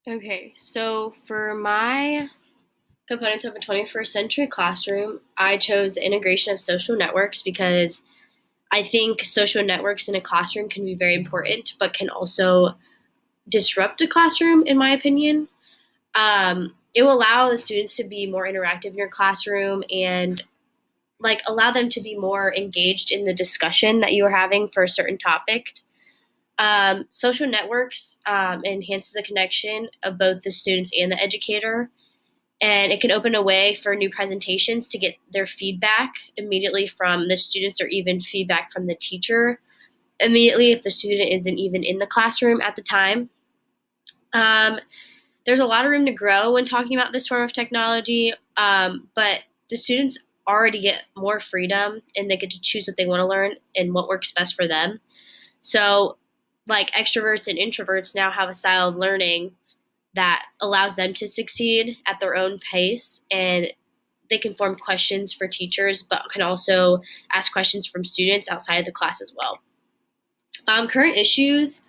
Okay, so for my components of a 21st century classroom, I chose the integration of social networks because I think social networks in a classroom can be very important, but can also disrupt a classroom, in my opinion. It will allow the students to be more interactive in your classroom and like allow them to be more engaged in the discussion that you are having for a certain topic. Social networks enhances the connection of both the students and the educator, and it can open a way for new presentations to get their feedback immediately from the students or even feedback from the teacher immediately if the student isn't even in the classroom at the time. Um, there's a lot of room to grow when talking about this form of technology, but the students already get more freedom and they get to choose what they want to learn and what works best for them. So, like extroverts and introverts now have a style of learning that allows them to succeed at their own pace, and they can form questions for teachers but can also ask questions from students outside of the class as well. Current issues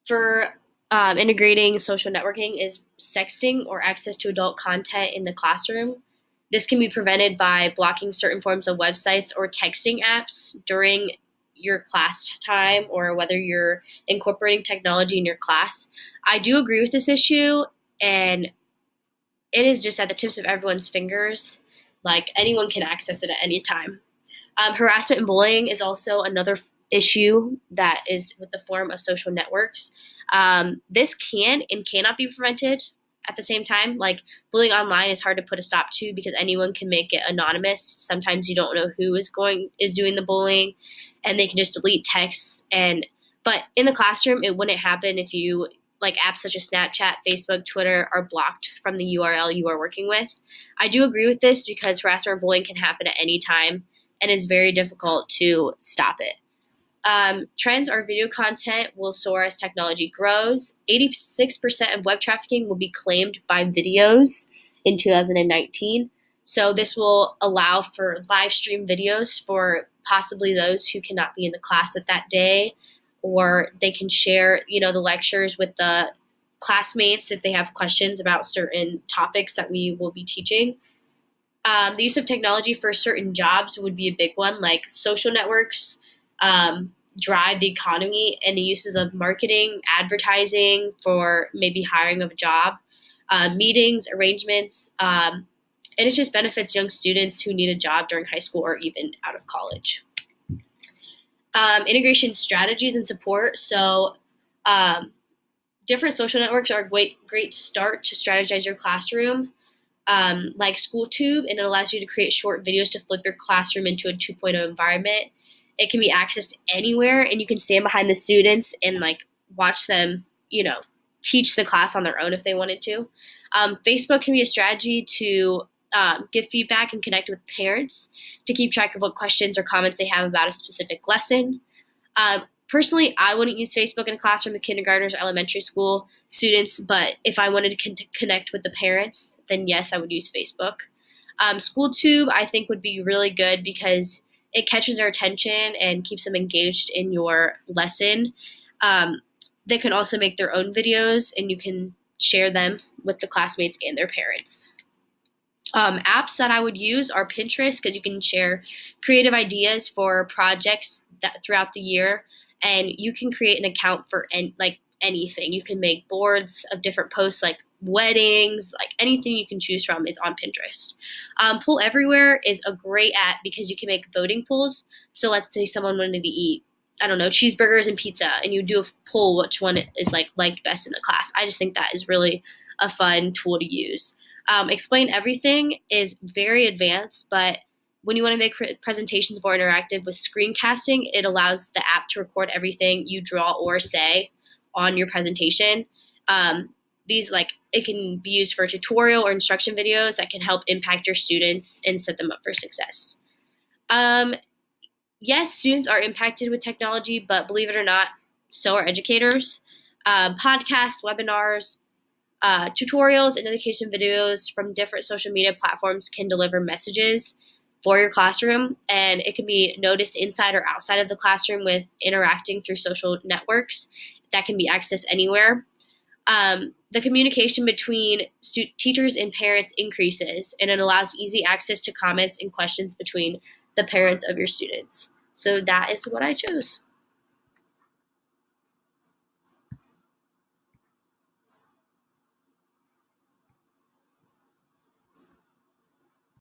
for integrating social networking is sexting or access to adult content in the classroom. This can be prevented by blocking certain forms of websites or texting apps during your class time, or whether you're incorporating technology in your class. I do agree with this issue, and it is just at the tips of everyone's fingers. Like anyone can access it at any time. Harassment and bullying is also another issue that is with the form of social networks. This can and cannot be prevented at the same time. Like bullying online is hard to put a stop to because anyone can make it anonymous. Sometimes you don't know who is doing the bullying, and they can just delete texts. And but in the classroom, it wouldn't happen if you like apps such as Snapchat, Facebook, Twitter are blocked from the URL you are working with. I do agree with this because harassment or bullying can happen at any time and it's very difficult to stop it. Trends or video content will soar as technology grows. 86% of web trafficking will be claimed by videos in 2019. So this will allow for live stream videos for possibly those who cannot be in the class at that day, or they can share, the lectures with the classmates if they have questions about certain topics that we will be teaching. The use of technology for certain jobs would be a big one, like social networks drive the economy, and the uses of marketing, advertising for maybe hiring of a job, meetings, arrangements, and it just benefits young students who need a job during high school or even out of college. Integration strategies and support. So, um, different social networks are a great start to strategize your classroom, like SchoolTube, and it allows you to create short videos to flip your classroom into a 2.0 environment. It can be accessed anywhere, and you can stand behind the students and like watch them, teach the class on their own if they wanted to. Facebook can be a strategy to give feedback and connect with parents to keep track of what questions or comments they have about a specific lesson. Personally, I wouldn't use Facebook in a classroom with kindergartners or elementary school students, but if I wanted to connect with the parents, then yes, I would use Facebook. SchoolTube, I think, would be really good because it catches their attention and keeps them engaged in your lesson. Um, they can also make their own videos, and you can share them with the classmates and their parents. Apps that I would use are Pinterest because you can share creative ideas for projects that throughout the year, and you can create an account for like anything. You can make boards of different posts, like weddings, like anything you can choose from is on Pinterest. Poll Everywhere is a great app because you can make voting polls. So let's say someone wanted to eat, I don't know, cheeseburgers and pizza, and you do a poll which one is like liked best in the class. I just think that is really a fun tool to use. Explain Everything is very advanced, but when you want to make presentations more interactive with screencasting, it allows the app to record everything you draw or say on your presentation. These it can be used for tutorial or instruction videos that can help impact your students and set them up for success. Um, yes, students are impacted with technology, but believe it or not, so are educators. Podcasts, webinars, tutorials, and education videos from different social media platforms can deliver messages for your classroom, and it can be noticed inside or outside of the classroom with interacting through social networks that can be accessed anywhere. The communication between teachers and parents increases, and it allows easy access to comments and questions between the parents of your students. So that is what I chose.